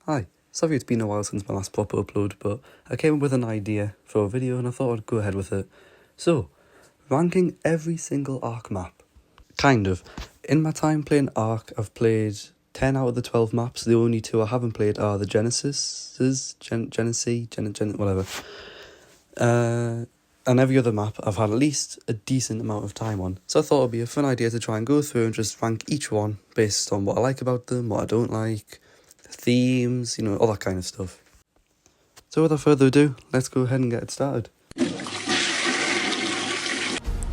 Hi, sorry it's been a while since my last proper upload, but I came up with an idea for a video and I thought I'd go ahead with it. So, ranking every single Ark map. Kind of. In my time playing Ark, I've played 10 out of the 12 maps. The only two I haven't played are the whatever. And every other map I've had at least a decent amount of time on. So I thought it'd be a fun idea to try and go through and just rank each one based on what I like about them, what I don't like, themes, all that kind of stuff. So without further ado, let's go ahead and get it started.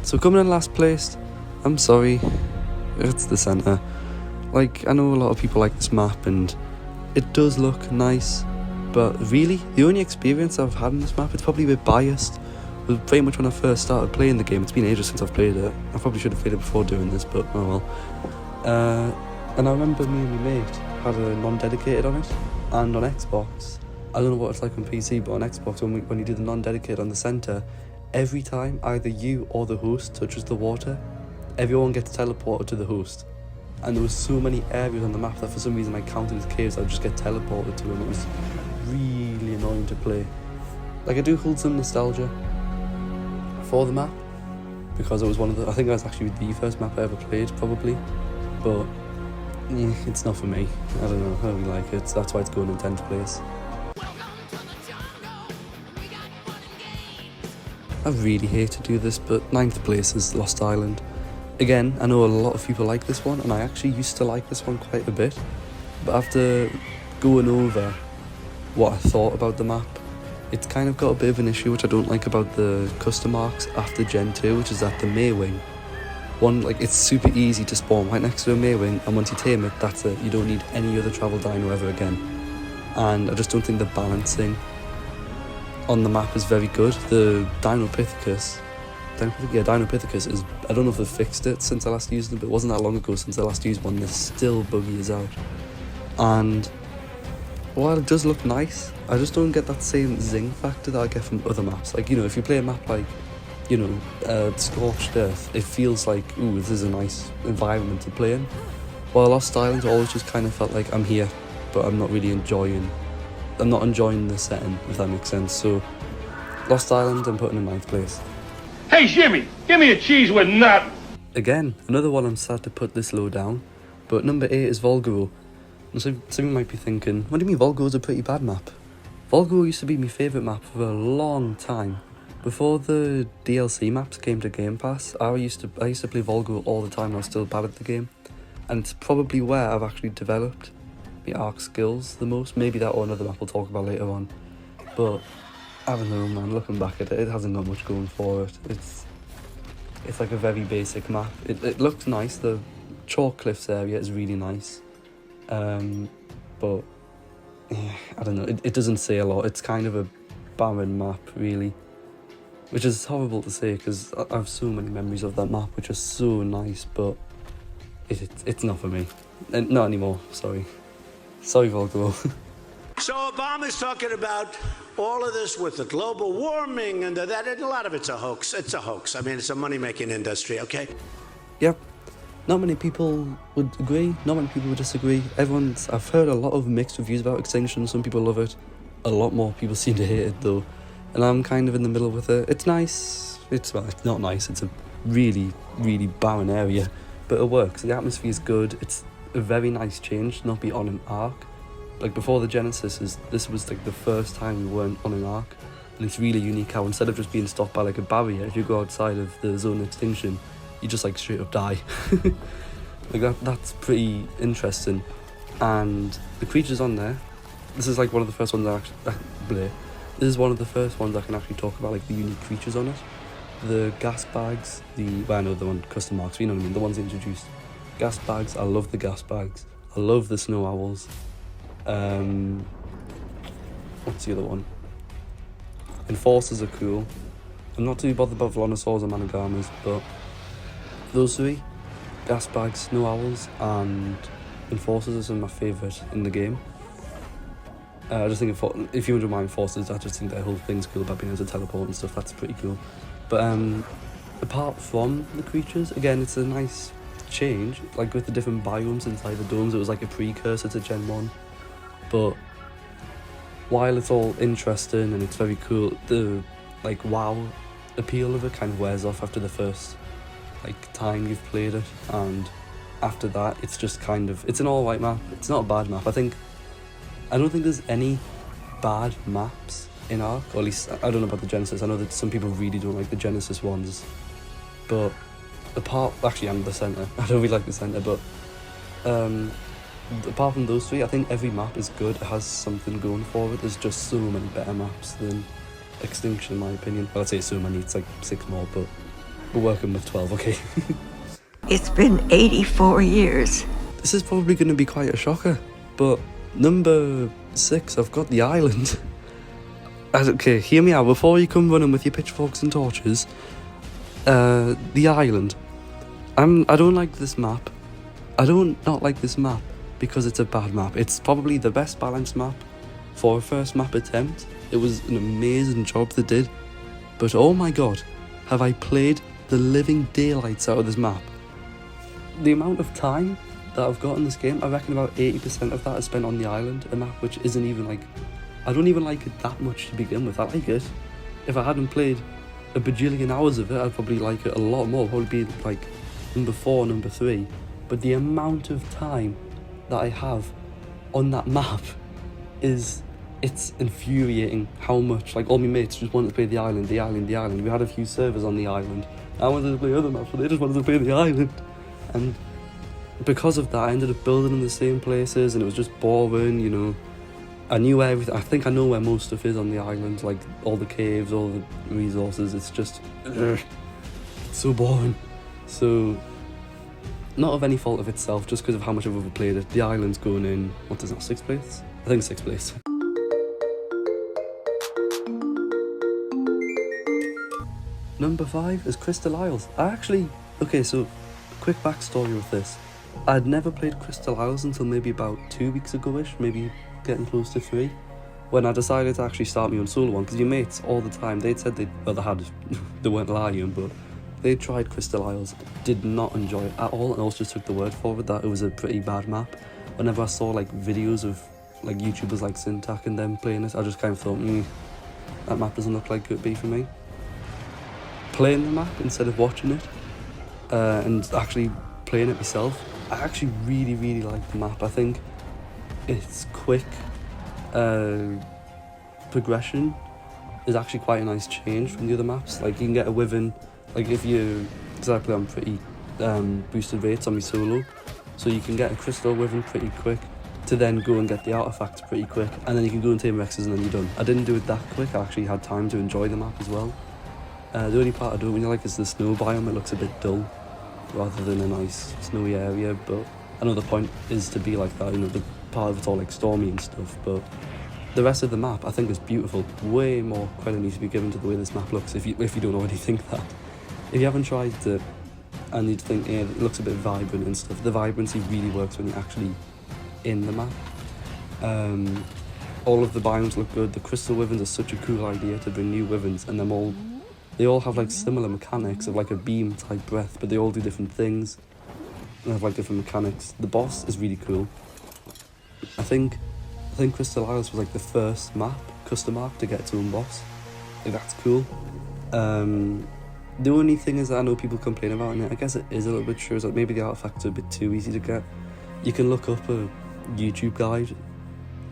So coming in last place, I'm sorry, it's the centre. I know a lot of people like this map and it does look nice, but really, the only experience I've had in this map, it's probably a bit biased, was very much when I first started playing the game. It's been ages since I've played it. I probably should have played it before doing this, but oh well. And I remember me and my mate had a non-dedicated on it, and on Xbox, I don't know what it's like on PC, but on Xbox, when you do the non-dedicated on the centre, every time either you or the host touches the water, everyone gets teleported to the host. And there was so many areas on the map that for some reason I counted as caves, I would just get teleported to them. It was really annoying to play. I do hold some nostalgia for the map, because it was I think it was actually the first map I ever played, probably, but yeah, it's not for me. I don't know, I don't really like it, so that's why it's going in 10th place. I really hate to do this, but 9th place is Lost Island. Again, I know a lot of people like this one, and I actually used to like this one quite a bit, but after going over what I thought about the map, it's kind of got a bit of an issue which I don't like about the custom arcs after Gen 2, which is that the Maywing. One, it's super easy to spawn right next to a Maywing, and once you tame it, that's it. You don't need any other travel dino ever again. And I just don't think the balancing on the map is very good. The Dinopithecus is, I don't know if they've fixed it since I last used it, but it wasn't that long ago since I last used one. They're still buggy as out. And while it does look nice, I just don't get that same zing factor that I get from other maps. If you play a map Scorched Earth, it feels like, ooh, this is a nice environment to play in. While Lost Island always just kind of felt like I'm here, but I'm not enjoying the setting, if that makes sense. So, Lost Island, I'm putting in 9th place. Hey Jimmy, give me a cheese with nut! Again, another one I'm sad to put this low down, but number 8 is Volgaro. And so some of you might be thinking, what do you mean Volgaro's a pretty bad map? Volgaro used to be my favourite map for a long time. Before the DLC maps came to Game Pass, I used to play Volgaro all the time when I was still bad at the game. And it's probably where I've actually developed the Ark skills the most. Maybe that or another map we'll talk about later on. But I don't know, man, looking back at it, it hasn't got much going for it. It's like a very basic map. It looks nice, the Chalk Cliffs area is really nice. But yeah, I don't know, it doesn't say a lot. It's kind of a barren map, really. Which is horrible to say, because I have so many memories of that map, which are so nice, but it's not for me. And not anymore, sorry. Sorry, Volgaro. So Obama's talking about all of this with the global warming and that, and a lot of it's a hoax. It's a hoax. I mean, it's a money-making industry, okay? Yep. Not many people would agree, not many people would disagree. I've heard a lot of mixed reviews about Extinction. Some people love it. A lot more people seem to hate it, though. And I'm kind of in the middle with it. It's nice. It's not nice. It's a really, really barren area. But it works. The atmosphere is good. It's a very nice change to not be on an Ark. Before the Genesis, this was the first time we weren't on an Ark. And it's really unique how instead of just being stopped by a barrier, if you go outside of the zone of extinction, you just straight up die. That's pretty interesting. And the creatures on there, this is one of the first ones This is one of the first ones I can actually talk about the unique creatures on it. The gas bags, I know the one custom marks, you know what I mean, the ones introduced. Gas bags, I love the gas bags. I love the snow owls. What's the other one? Enforcers are cool. I'm not too bothered about Velonosaurs or Managamas, but those three, gas bags, snow owls, and Enforcers are some of my favourite in the game. I just think if you don't mind Enforcers, I just think that whole thing's cool about being able to teleport and stuff. That's pretty cool. But apart from the creatures, again, it's a nice change. With the different biomes inside the domes, it was a precursor to Gen 1. But while it's all interesting and it's very cool, the like wow appeal of it kind of wears off after the first like time you've played it, and after that it's just kind of, it's an alright map. It's not a bad map. I don't think there's any bad maps in Ark, or at least I don't know about the Genesis. I know that some people really don't like the Genesis ones, but actually I'm the centre. I don't really like the centre, but apart from those three, I think every map is good. It has something going for it. There's just so many better maps than Extinction in my opinion. Well, I'd say so many, it's like 6 more, but we're working with 12, okay? It's been 84 years. This is probably going to be quite a shocker, but number 6, I've got the island. Okay, hear me out before you come running with your pitchforks and torches. The island. I don't like this map. I don't not like this map because it's a bad map. It's probably the best balanced map for a first map attempt. It was an amazing job they did, but oh my god, have I played the living daylights out of this map. The amount of time that I've got in this game, I reckon about 80% of that is spent on the island, a map which isn't even like, I don't even like it that much to begin with. I like it. If I hadn't played a bajillion hours of it, I'd probably like it a lot more. Probably be like number 4, number 3. But the amount of time that I have on that map it's infuriating how much, like all my mates just wanted to play the island. We had a few servers on the island. I wanted to play other maps, but they just wanted to play the island. And because of that, I ended up building in the same places, and it was just boring, you know. I knew everything. I think I know where most stuff is on the island, like all the caves, all the resources. It's just it's so boring. So, not of any fault of itself, just because of how much I've overplayed it. The island's going in, what is that, 6th place? I think 6th place. Number 5 is Crystal Isles. Okay, so quick backstory with this. I'd never played Crystal Isles until maybe about 2 weeks ago-ish, maybe getting close to 3, when I decided to actually start my own solo one, because your mates all the time, they'd said they weren't lying, but they tried Crystal Isles, did not enjoy it at all, and also just took the word for it that it was a pretty bad map. Whenever I saw like videos of like YouTubers like Syntac and them playing it, I just kind of thought, that map doesn't look like it would be for me. Playing the map instead of watching it, and actually playing it myself, I actually really, really like the map. I think its quick progression is actually quite a nice change from the other maps. Like you can get a Wyvern, like if you, exactly, I'm pretty boosted rates on my solo, so you can get a Crystal Wyvern pretty quick to then go and get the artifacts pretty quick, and then you can go and tame Rexes and then you're done. I didn't do it that quick. I actually had time to enjoy the map as well. The only part I don't really like is the snow biome. It looks a bit dull rather than a nice snowy area, but I know the point is to be like that, you know, the part of it's all like stormy and stuff, but the rest of the map I think is beautiful. Way more credit needs to be given to the way this map looks, if you don't already think that. If you haven't tried it and you think it looks a bit vibrant and stuff, the vibrancy really works when you're actually in the map. All of the biomes look good. The Crystal Wyverns are such a cool idea to bring new Wyverns, and they all have like similar mechanics of like a beam type breath, but they all do different things and have like different mechanics. The boss is really cool. I think Crystal Isles was like the first map, custom Ark, to get its own boss. Like that's cool. The only thing is that I know people complain about, and I guess it is a little bit true, is that maybe the artifacts are a bit too easy to get. You can look up a YouTube guide,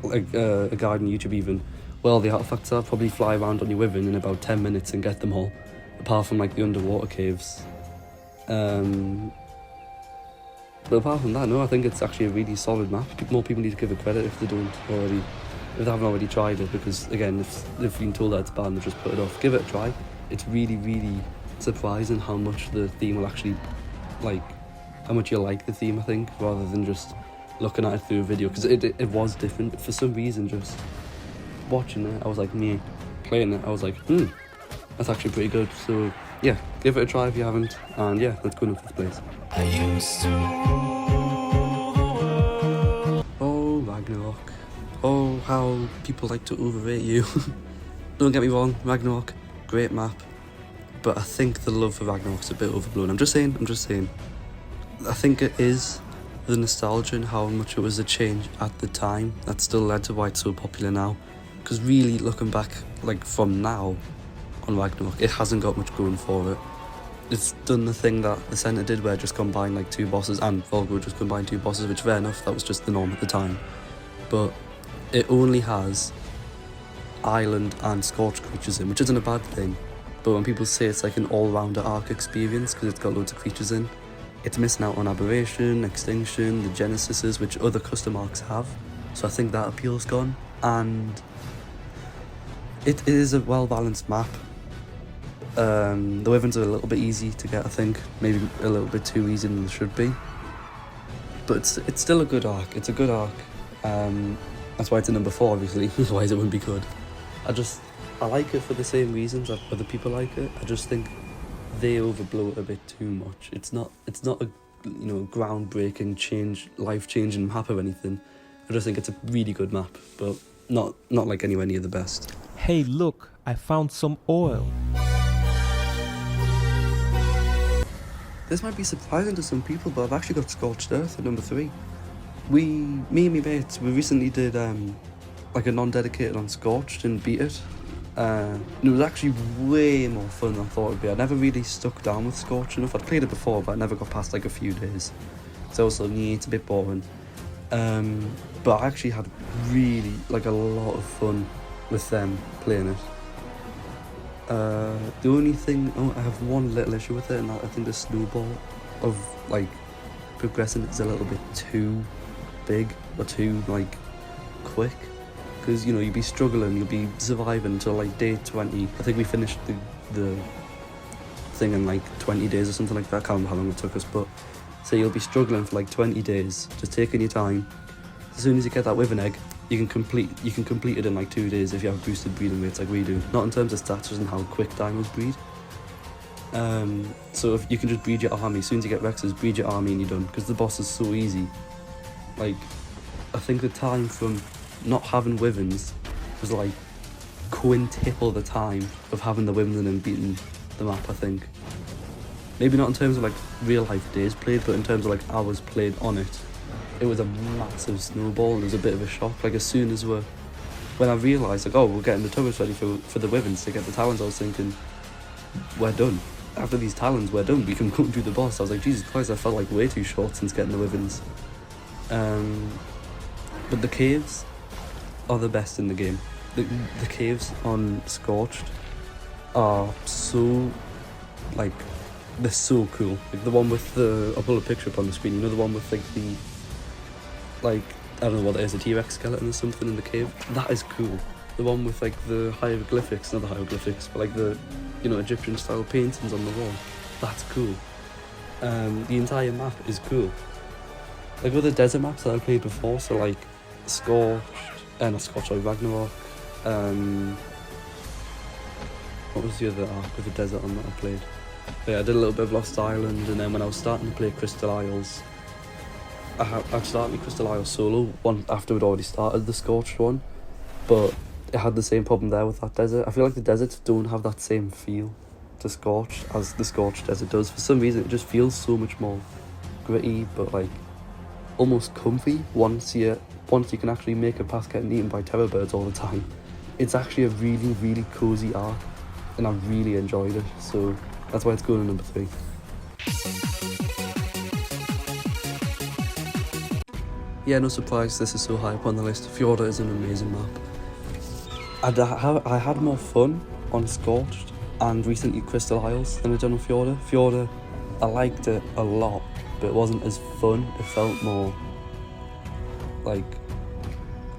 like a guide on YouTube even. Well, the artifacts are probably fly around on your Wyvern in about 10 minutes and get them all, apart from like the underwater caves. But apart from that, no, I think it's actually a really solid map. More people need to give it credit if they haven't already tried it, because again, if they've been told that it's bad and they've just put it off, give it a try. It's really, really surprising how much the theme will actually, like, how much you like the theme, I think, rather than just looking at it through a video, because it was different. For some reason, just watching it, I was like, meh. Playing it, I was like, that's actually pretty good. So yeah, give it a try if you haven't, and yeah, let's go into this place. I used to rule the world. Oh, Ragnarok. Oh, how people like to overrate you. Don't get me wrong, Ragnarok, great map, but I think the love for Ragnarok's a bit overblown. I'm just saying. I think it is the nostalgia and how much it was a change at the time that still led to why it's so popular now. Because really, looking back, like from now on Ragnarok, it hasn't got much going for it. It's done the thing that the Centre did, where it just combined like 2 bosses, and Volgo just combined 2 bosses, which fair enough, that was just the norm at the time. But it only has island and scorched creatures in, which isn't a bad thing. But when people say it's like an all-rounder Ark experience because it's got loads of creatures in, it's missing out on Aberration, Extinction, the Genesises, which other custom Arks have. So I think that appeal's gone, and it is a well-balanced map. The Wyverns are a little bit easy to get, I think, maybe a little bit too easy than they should be. But it's still a good Ark. It's a good Ark. That's why it's a number 4, obviously. Otherwise, it wouldn't be good. I like it for the same reasons that other people like it. I just think they overblow it a bit too much. It's not a groundbreaking life-changing map or anything. I just think it's a really good map, but not like anywhere near the best. Hey, look, I found some oil. This might be surprising to some people, but I've actually got Scorched Earth at number 3. Me and my mates, we recently did like a non-dedicated on Scorched and beat it. And it was actually way more fun than I thought it would be. I never really stuck down with Scorched enough. I'd played it before, but I never got past like a few days. So also, it's a bit boring. But I actually had really like a lot of fun with them playing it. The only thing, I have one little issue with it, and I think the snowball of like progressing is a little bit too big or too like quick, because you'll be struggling, you'll be surviving until like day 20. I think we finished the thing in like 20 days or something like that. I can't remember how long it took us, but so you'll be struggling for like 20 days, just taking your time. As soon as you get that Wyvern egg, you can complete it in like 2 days if you have boosted breeding rates like we do. Not in terms of stats, and how quick dinos breed. So if you can just breed your army, as soon as you get Rexes, breed your army and you're done, because the boss is so easy. Like, I think the time from not having Wyverns was like quintuple the time of having the Wyverns and beating the map, I think. Maybe not in terms of like real life days played, but in terms of like hours played on it. It was a massive snowball, and it was a bit of a shock. Like, as soon as when I realised, like, oh, we're getting the turrets ready for the Wyverns to get the Talons, I was thinking, we're done. After these Talons, we're done. We can go and do the boss. I was like, Jesus Christ, I felt like way too short since getting the Wyverns. But the caves are the best in the game. The caves on Scorched are so, like, they're so cool. Like the one with I'll pull a picture up on the screen, the one with like I don't know what it is, a T-Rex skeleton or something in the cave. That is cool. The one with like the hieroglyphics, not the hieroglyphics, but like the, Egyptian style paintings on the wall. That's cool. The entire map is cool. Like other desert maps that I played before, so like Ragnarok. What was the other arc with the desert on that I played? But yeah, I did a little bit of Lost Island, and then when I was starting to play Crystal Isles, I'd started with Crystal Isles solo one after we'd already started the Scorched one, but it had the same problem there with that desert. I feel like the deserts don't have that same feel to Scorched as the Scorched desert does. For some reason, it just feels so much more gritty, but like almost comfy once you can actually make it past getting eaten by terror birds all the time. It's actually a really, really cozy arc, and I really enjoyed it, so that's why it's going to number 3. Yeah, no surprise this is so high up on the list. Fjorda is an amazing map. I had more fun on Scorched and recently Crystal Isles than I've done on Fjorda. Fjorda, I liked it a lot, but it wasn't as fun. It felt more like,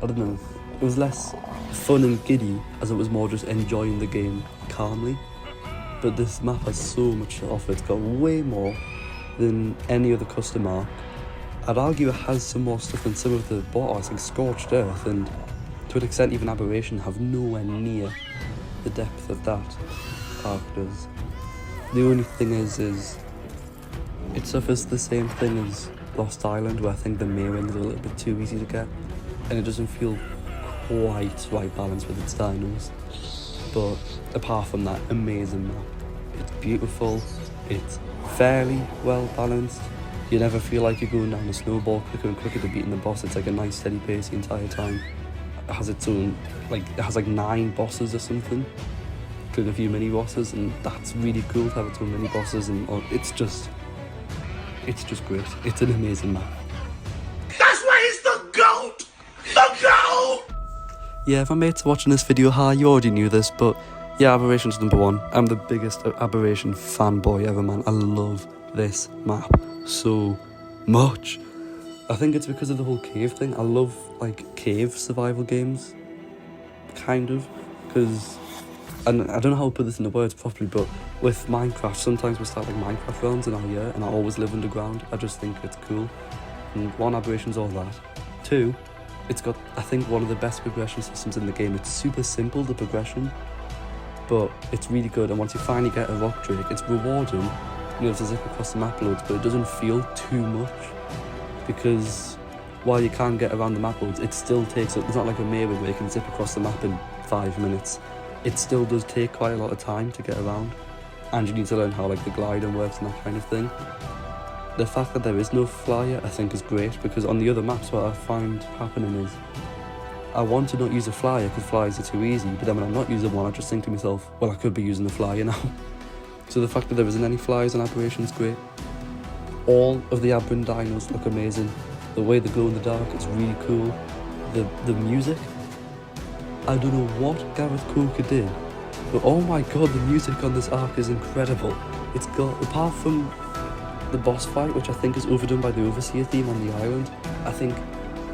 I don't know, it was less fun and giddy as it was more just enjoying the game calmly. But this map has so much to offer. It's got way more than any other custom arc. I'd argue it has some more stuff than some of the bot arcs like Scorched Earth, and to an extent even Aberration have nowhere near the depth of that arc does. The only thing is it suffers the same thing as Lost Island, where I think the mirroring's a little bit too easy to get, and it doesn't feel quite right balanced with its dinos. But apart from that, amazing map. It's beautiful, it's fairly well balanced. You never feel like you're going down a snowball quicker and quicker to beating the boss. It's like a nice steady pace the entire time. has its own, like, it has like 9 bosses or something, including a few mini bosses, and that's really cool to have its own mini bosses, and it's just great. It's an amazing map. That's why he's the GOAT! The GOAT! Yeah, if my mates are watching this video, you already knew this, but yeah, Aberration's number 1. I'm the biggest Aberration fanboy ever, man. I love this map so much. I think it's because of the whole cave thing. I love, like, cave survival games, kind of, because, and I don't know how to put this into words properly, but with Minecraft, sometimes we start, like, Minecraft realms in our year, and I always live underground. I just think it's cool. And 1, Aberration's all that. 2, it's got, I think, one of the best progression systems in the game. It's super simple, the progression, but it's really good, and once you finally get a rock drake, it's rewarding. You have to zip across the map loads, but it doesn't feel too much, because while you can get around the map loads, it still takes, it's not like a Maywood where you can zip across the map in 5 minutes. It still does take quite a lot of time to get around, and you need to learn how, like, the glider works and that kind of thing. The fact that there is no flyer, I think, is great, because on the other maps what I find happening is I want to not use a flyer because flyers are too easy, but then when I'm not using one, I just think to myself, well, I could be using a flyer now. So the fact that there isn't any flyers on Aberration is great. All of the Aberrant dinos look amazing. The way they glow in the dark, it's really cool. The music, I don't know what Gareth Coker did, but oh my god, the music on this arc is incredible. It's got, apart from the boss fight, which I think is overdone by the Overseer theme on the island, I think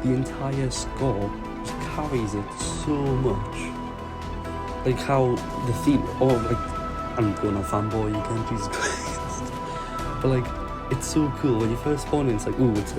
the entire score just carries it so much. Like how the theme, I'm going on fanboy again, Jesus Christ. But like, it's so cool when you first spawn in. It's like, ooh, it's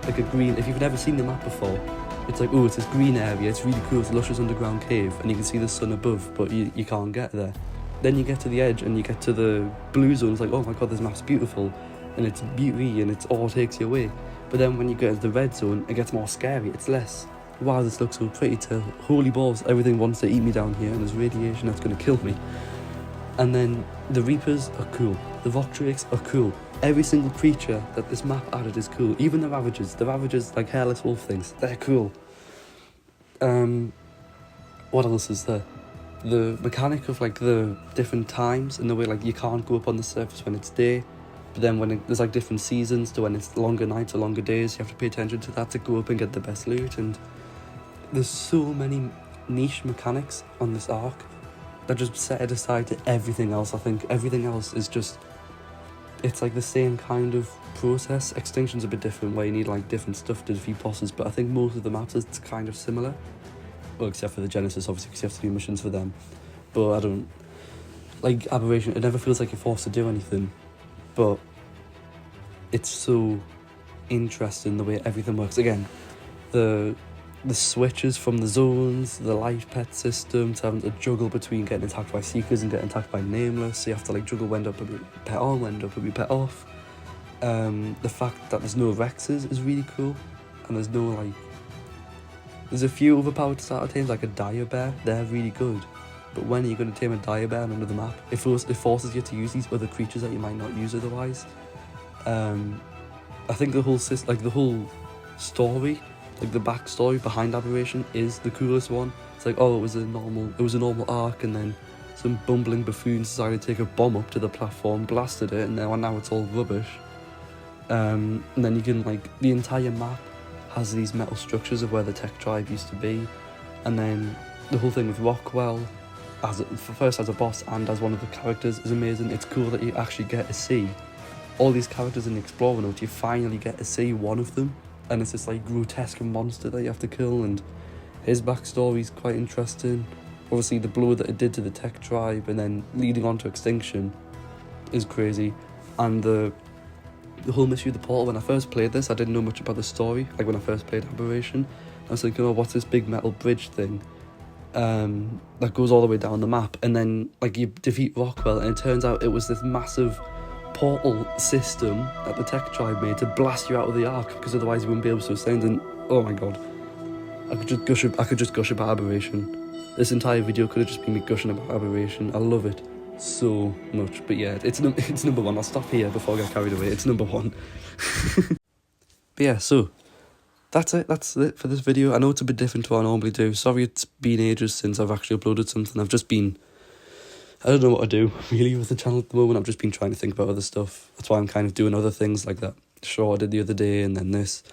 like a green. If you've never seen the map before, it's like, ooh, it's this green area. It's really cool. It's a luscious underground cave, and you can see the sun above, but you can't get there. Then you get to the edge, and you get to the blue zone. It's like, oh my god, this map's beautiful, and it's beauty, and it all takes you away. But then when you get to the red zone, it gets more scary. It's less, wow, this looks so pretty, to holy balls, everything wants to eat me down here, and there's radiation that's going to kill me. And then the Reapers are cool, the Rock Drakes are cool, every single creature that this map added is cool, even the Ravagers, like hairless wolf things, they're cool. What else is there? The mechanic of, like, the different times, and the way, like, you can't go up on the surface when it's day, but then when there's, like, different seasons to when it's longer nights or longer days, you have to pay attention to that to go up and get the best loot. And there's so many niche mechanics on this arc that just set it aside to everything else. I think everything else is just, it's like the same kind of process. Extinction's a bit different, where you need, like, different stuff to defeat bosses, but I think most of the maps it's kind of similar. Well, except for the Genesis, obviously, because you have to do missions for them. But I don't, like, Aberration, it never feels like you're forced to do anything, but it's so interesting the way everything works. Again, the switches from the zones, the life pet system, to having to juggle between getting attacked by Seekers and getting attacked by Nameless, so you have to, like, juggle when to put your pet on, when to put your pet off. The fact that there's no Rexes is really cool, and there's no, like, there's a few overpowered starter tames, like a Dire Bear, they're really good, but when are you going to tame a Dire Bear on another map? It forces you to use these other creatures that you might not use otherwise. I think the whole story, like the backstory behind Aberration, is the coolest one. It's like, oh, it was a normal arc, and then some bumbling buffoons decided to take a bomb up to the platform, blasted it, and now it's all rubbish. And then you can, like, the entire map has these metal structures of where the tech tribe used to be, and then the whole thing with Rockwell, first as a boss and as one of the characters, is amazing. It's cool that you actually get to see all these characters in the Explorer note. You finally get to see one of them, and it's this, like, grotesque monster that you have to kill, and his backstory is quite interesting. Obviously the blow that it did to the tech tribe and then leading on to extinction is crazy, and the whole mystery of the portal. When I first played this, I didn't know much about the story. Like, when I first played Aberration, I was thinking, oh, what's this big metal bridge thing that goes all the way down the map, and then, like, you defeat Rockwell, and it turns out it was this massive portal system that the tech tribe made to blast you out of the arc, because otherwise you wouldn't be able to ascend. And oh my god, I could just gush about Aberration. This entire video could have just been me gushing about Aberration. I love it so much. But yeah, it's number 1. I'll stop here before I get carried away. It's number 1. But yeah, so that's it. That's it for this video. I know it's a bit different to what I normally do. Sorry it's been ages since I've actually uploaded something. I don't know what to do, really, with the channel at the moment. I've just been trying to think about other stuff. That's why I'm kind of doing other things like that short I did the other day and then this.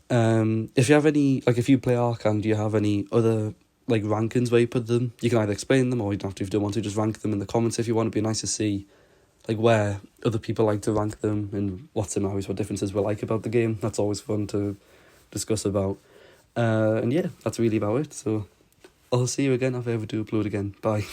If you have any, like, if you play Ark and you have any other, like, rankings where you put them, you can either explain them or you don't have to, if you don't want to, just rank them in the comments if you want. It'd be nice to see, like, where other people like to rank them and what similarities, what differences we like about the game. That's always fun to discuss about. And yeah, that's really about it. So I'll see you again if I ever do upload again. Bye.